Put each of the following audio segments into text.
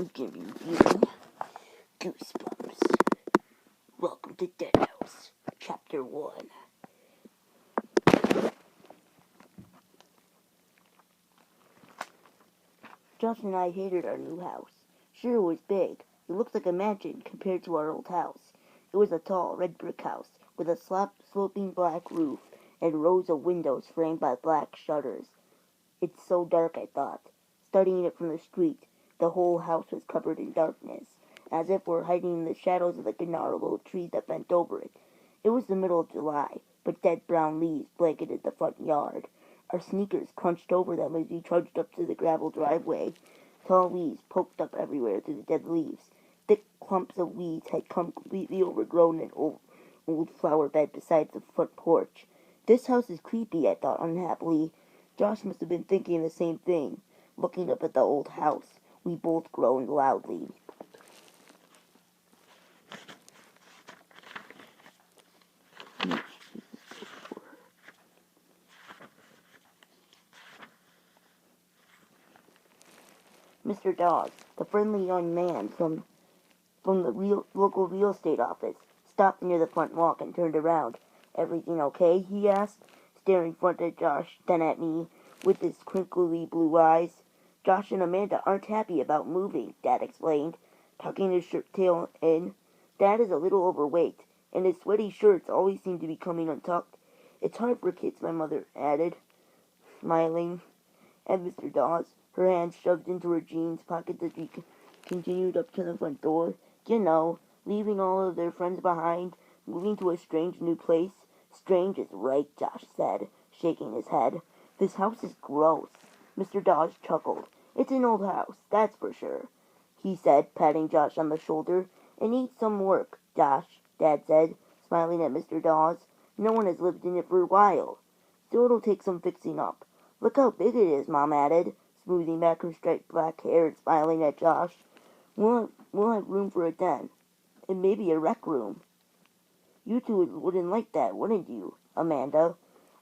I'm going to be reading Goosebumps. Welcome to Dead House, Chapter 1. Josh and I hated our new house. Sure, it was big. It looked like a mansion compared to our old house. It was a tall, red brick house with a sloping black roof and rows of windows framed by black shutters. It's so dark, I thought. Studying it from the street, the whole house was covered in darkness, as if we're hiding in the shadows of the gnarled old trees that bent over it. It was the middle of July, but dead brown leaves blanketed the front yard. Our sneakers crunched over them as we trudged up to the gravel driveway. Tall leaves poked up everywhere through the dead leaves. Thick clumps of weeds had come completely overgrown an old flower bed beside the front porch. This house is creepy, I thought unhappily. Josh must have been thinking the same thing. Looking up at the old house, we both groaned loudly. Mr. Dawes, the friendly young man from the local real estate office, stopped near the front walk and turned around. "Everything okay?" he asked, staring front at Josh, then at me, with his crinkly blue eyes. "Josh and Amanda aren't happy about moving," Dad explained, tucking his shirt tail in. Dad is a little overweight, and his sweaty shirts always seem to be coming untucked. "It's hard for kids," my mother added, smiling at Mr. Dawes, her hands shoved into her jeans pockets as we continued up to the front door. "You know, leaving all of their friends behind, moving to a strange new place." "Strange is right," Josh said, shaking his head. "This house is gross." Mr. Dawes chuckled. "It's an old house, that's for sure," he said, patting Josh on the shoulder. "It needs some work, Josh," Dad said, smiling at Mr. Dawes. "No one has lived in it for a while, so it'll take some fixing up." "Look how big it is," Mom added, smoothing back her straight black hair and smiling at Josh. We'll have room for a den, and maybe a rec room." "You two wouldn't like that, wouldn't you, Amanda?"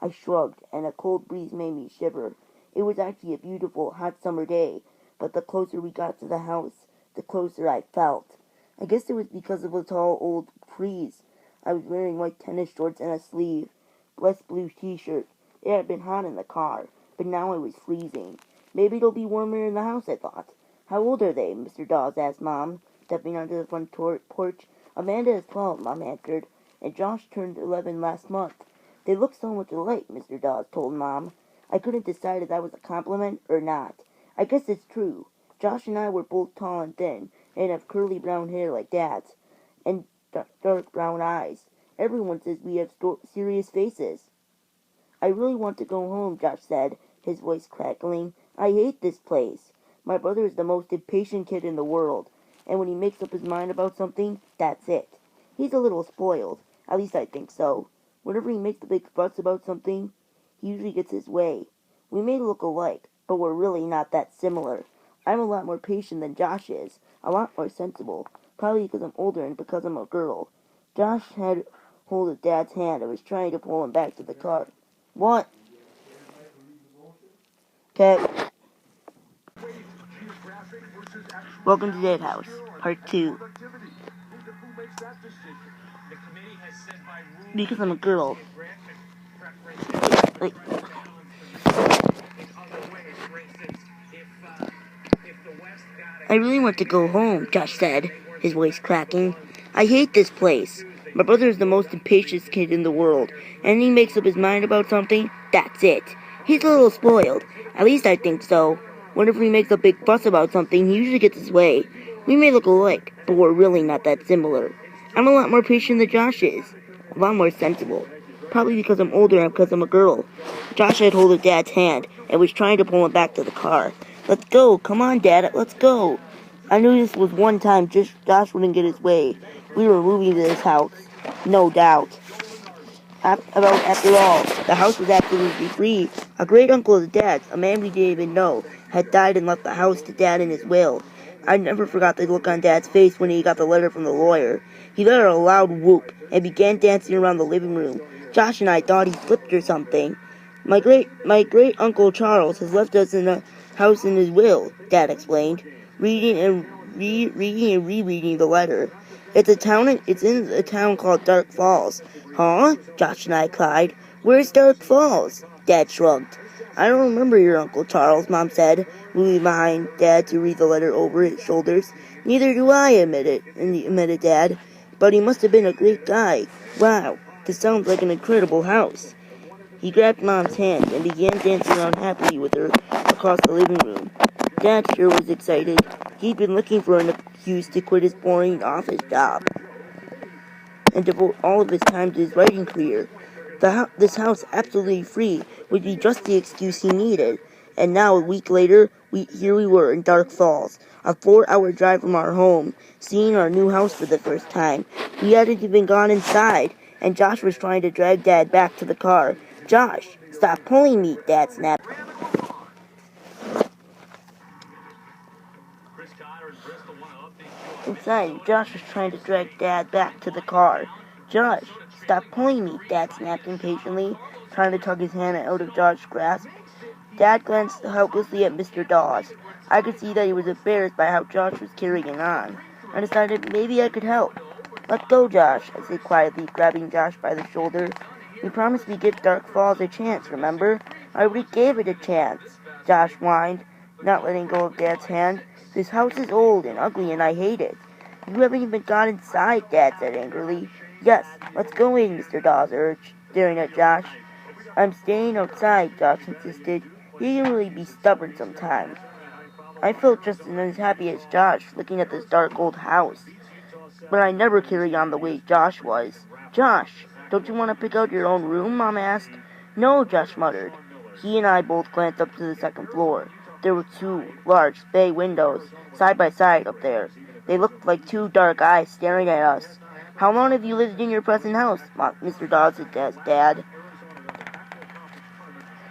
I shrugged, and a cold breeze made me shiver. It was actually a beautiful, hot summer day, but the closer we got to the house, the closer I felt. I guess it was because of the tall old trees. I was wearing white tennis shorts and a sleeveless blue t-shirt. It had been hot in the car, but now I was freezing. "Maybe it'll be warmer in the house," I thought. "How old are they?" Mr. Dawes asked Mom, stepping onto the front porch. "Amanda is 12, Mom answered, "and Josh turned 11 last month." "They look so much alike," Mr. Dawes told Mom. I couldn't decide if that was a compliment or not. I guess it's true. Josh and I were both tall and thin, and have curly brown hair like Dad's, and dark brown eyes. Everyone says we have serious faces. "I really want to go home," Josh said, his voice crackling. "I hate this place. My brother is the most impatient kid in the world, and when he makes up his mind about something, that's it. He's a little spoiled, at least I think so. Whenever he makes a big fuss about something, he usually gets his way. We may look alike, but we're really not that similar. I'm a lot more patient than Josh is, a lot more sensible, probably because I'm older and because I'm a girl." Josh had hold of Dad's hand and was trying to pull him back to the car. "What?" "Okay." Welcome to Dead House, Part 2. Because I'm a girl. Like, "I really want to go home," Josh said, his voice cracking. "I hate this place. My brother is the most impatient kid in the world, and he makes up his mind about something, that's it. He's a little spoiled, at least I think so. Whenever he makes a big fuss about something, he usually gets his way. We may look alike, but we're really not that similar. I'm a lot more patient than Josh is, a lot more sensible. Probably because I'm older and because I'm a girl." Josh had hold of Dad's hand and was trying to pull him back to the car. "Let's go, come on, Dad, let's go." I knew this was one time Josh wouldn't get his way. We were moving to this house, no doubt. After all, the house was absolutely free. A great uncle of Dad's, a man we didn't even know, had died and left the house to Dad in his will. I never forgot the look on Dad's face when he got the letter from the lawyer. He let out a loud whoop and began dancing around the living room. Josh and I thought he slipped or something. My great Uncle Charles has left us in a house in his will," Dad explained, reading and reading and rereading the letter. It's in a town called Dark Falls. Huh? Josh and I cried. Where's Dark Falls? Dad shrugged. I don't remember your Uncle Charles, Mom said, moving behind Dad to read the letter over his shoulders. Neither do I, admitted Dad. But he must have been a great guy. Wow, this sounds like an incredible house. He grabbed Mom's hand and began dancing around happily with her across the living room. Dad sure was excited. He'd been looking for an excuse to quit his boring office job and devote all of his time to his writing career. This house, absolutely free, would be just the excuse he needed. And now, a week later, here we were in Dark Falls, a 4-hour drive from our home, seeing our new house for the first time. We hadn't even gone inside, and Josh was trying to drag Dad back to the car. Josh, stop pulling me, Dad snapped. Inside, Josh was trying to drag Dad back to the car. Josh, stop pulling me, Dad snapped impatiently, trying to tug his hand out of Josh's grasp. Dad glanced helplessly at Mr. Dawes. I could see that he was embarrassed by how Josh was carrying on. I decided maybe I could help. Let go, Josh, I said quietly, grabbing Josh by the shoulder. We promised we'd give Dark Falls a chance, remember? I already gave it a chance, Josh whined, not letting go of Dad's hand. This house is old and ugly and I hate it. You haven't even got inside, Dad said angrily. Yes, let's go in, Mr. Dawes urged, staring at Josh. I'm staying outside, Josh insisted. He can really be stubborn sometimes. I felt just as unhappy as Josh looking at this dark old house. But I never carry on the way Josh was. Josh, don't you want to pick out your own room, Mom asked. No, Josh muttered. He and I both glanced up to the second floor. There were 2 large bay windows, side by side up there. They looked like 2 dark eyes staring at us. How long have you lived in your present house? Mr. Dawes asked Dad.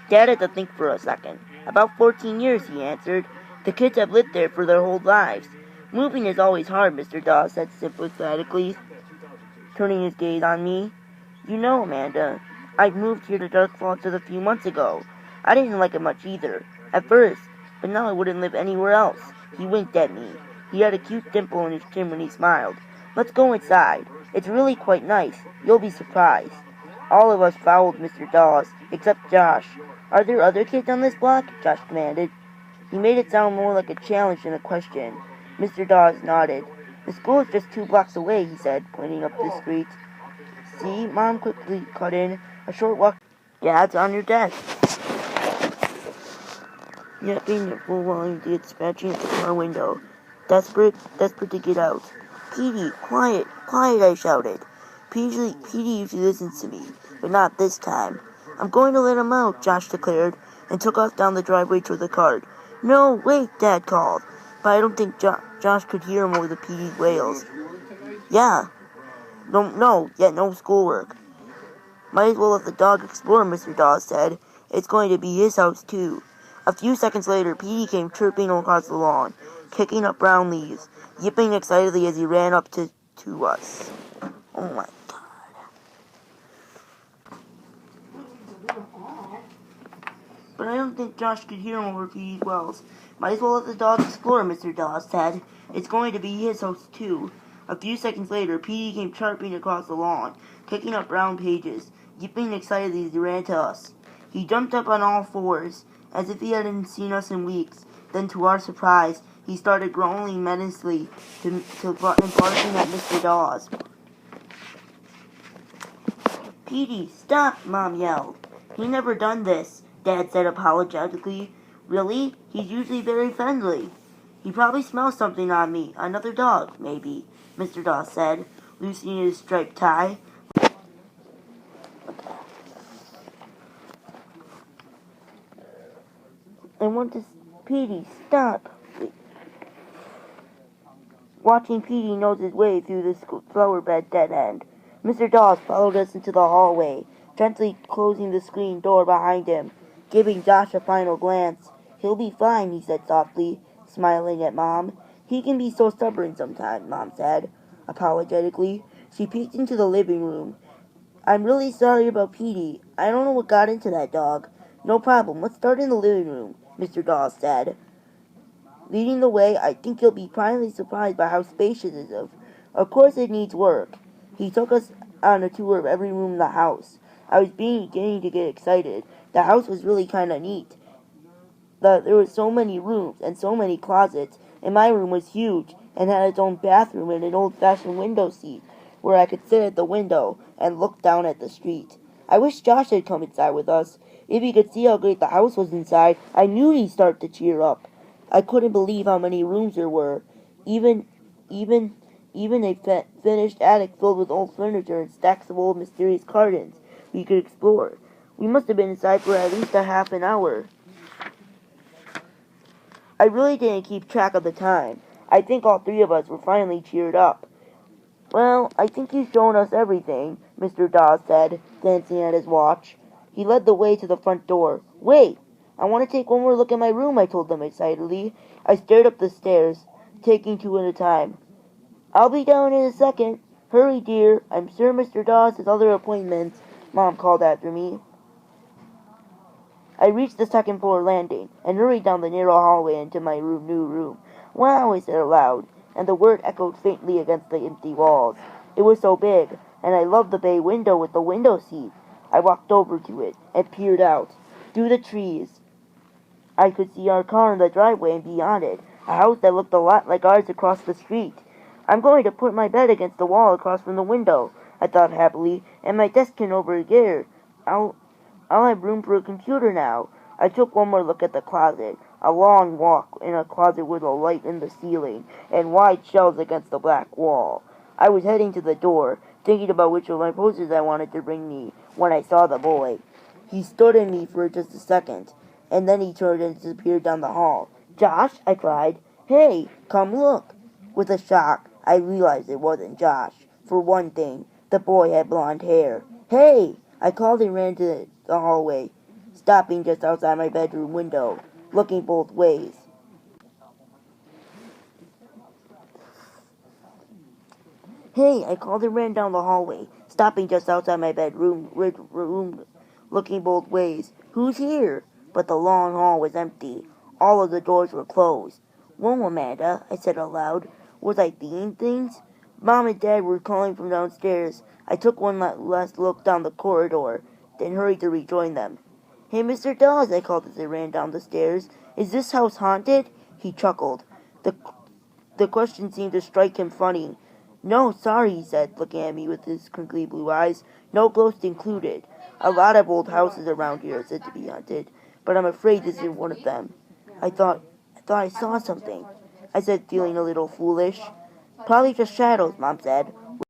Dad had to think for a second. About 14 years, he answered. The kids have lived there for their whole lives. Moving is always hard, Mr. Dawes said sympathetically, turning his gaze on me. You know, Amanda, I moved here to Dark Falls just a few months ago. I didn't like it much either, at first, but now I wouldn't live anywhere else. He winked at me. He had a cute dimple in his chin when he smiled. Let's go inside. It's really quite nice. You'll be surprised. All of us followed Mr. Dawes, except Josh. Are there other kids on this block? Josh demanded. He made it sound more like a challenge than a question. Mr. Dawes nodded. The school is just 2 blocks away, he said, pointing up the street. See, Mom quickly cut in. A short walk. Dad's on your desk. Yet being at full volume, scratching at the car window. Desperate to get out. Petey, quiet, I shouted. Petey usually listens to me, but not this time. I'm going to let him out, Josh declared, and took off down the driveway toward the cart. No, wait, Dad called, but I don't think Josh could hear him over the Petey's wails. Yeah. No schoolwork. Might as well let the dog explore, Mr. Dawes said. It's going to be his house, too. A few seconds later, Petey came chirping across the lawn, kicking up brown leaves, yipping excitedly as he ran up to us. Oh my God. But I don't think Josh could hear him over Petey's wells. Might as well let the dog explore, Mr. Dawes said. It's going to be his house, too. A few seconds later, Petey came chirping across the lawn, kicking up brown pages, yipping excitedly as he ran to us. He jumped up on all fours, as if he hadn't seen us in weeks. Then, to our surprise, he started growling menacingly and barking at Mr. Dawes. Petey, stop, Mom yelled. He never done this, Dad said apologetically. Really? He's usually very friendly. He probably smells something on me. Another dog, maybe, Mr. Dawes said, loosening his striped tie. I want to... Petey, stop. Watching Petey nose his way through the flower bed dead end. Mr. Dawes followed us into the hallway, gently closing the screen door behind him, giving Josh a final glance. He'll be fine, he said softly, smiling at Mom. He can be so stubborn sometimes, Mom said, apologetically. She peeked into the living room. I'm really sorry about Petey. I don't know what got into that dog. No problem. Let's start in the living room, Mr. Dawes said. Leading the way, I think you'll be privately surprised by how spacious it is. Of course it needs work. He took us on a tour of every room in the house. I was beginning to get excited. The house was really kind of neat. There were so many rooms and so many closets, and my room was huge and had its own bathroom and an old-fashioned window seat where I could sit at the window and look down at the street. I wish Josh had come inside with us. If he could see how great the house was inside, I knew he'd start to cheer up. I couldn't believe how many rooms there were. Even, even, even a finished attic filled with old furniture and stacks of old mysterious cartons we could explore. We must have been inside for at least a half an hour. I really didn't keep track of the time. I think all three of us were finally cheered up. Well, I think you've shown us everything, Mr. Dawes said, glancing at his watch. He led the way to the front door. Wait! I want to take one more look at my room, I told them excitedly. I stared up the stairs, taking two at a time. I'll be down in a second. Hurry, dear. I'm sure Mr. Dawes has other appointments, Mom called after me. I reached the second floor landing and hurried down the narrow hallway into my new room. Wow, I said aloud, and the word echoed faintly against the empty walls. It was so big, and I loved the bay window with the window seat. I walked over to it and peered out. Through the trees, I could see our car in the driveway and beyond it, a house that looked a lot like ours across the street. I'm going to put my bed against the wall across from the window, I thought happily, and my desk can over here. I'll have room for a computer now. I took one more look at the closet. A long walk in a closet with a light in the ceiling and wide shelves against the black wall. I was heading to the door, thinking about which of my posters I wanted to bring me, when I saw the boy. He stood at me for just a second, and then he turned and disappeared down the hall. Josh, I cried. Hey, come look. With a shock, I realized it wasn't Josh. For one thing, the boy had blonde hair. Hey! I called and ran to the hallway, stopping just outside my bedroom window, looking both ways. Hey, I called and ran down the hallway, stopping just outside my bedroom, looking both ways. Who's here? But the long hall was empty. All of the doors were closed. Whoa, Amanda, I said aloud. Was I seeing things? Mom and Dad were calling from downstairs. I took one last look down the corridor, then hurried to rejoin them. Hey, Mr. Dawes, I called as I ran down the stairs. Is this house haunted? He chuckled. The question seemed to strike him funny. No, sorry, he said, looking at me with his crinkly blue eyes. No ghost included. A lot of old houses around here are said to be haunted, but I'm afraid this isn't one of them. I thought I saw something, I said, feeling a little foolish. Probably just shadows, Mom said.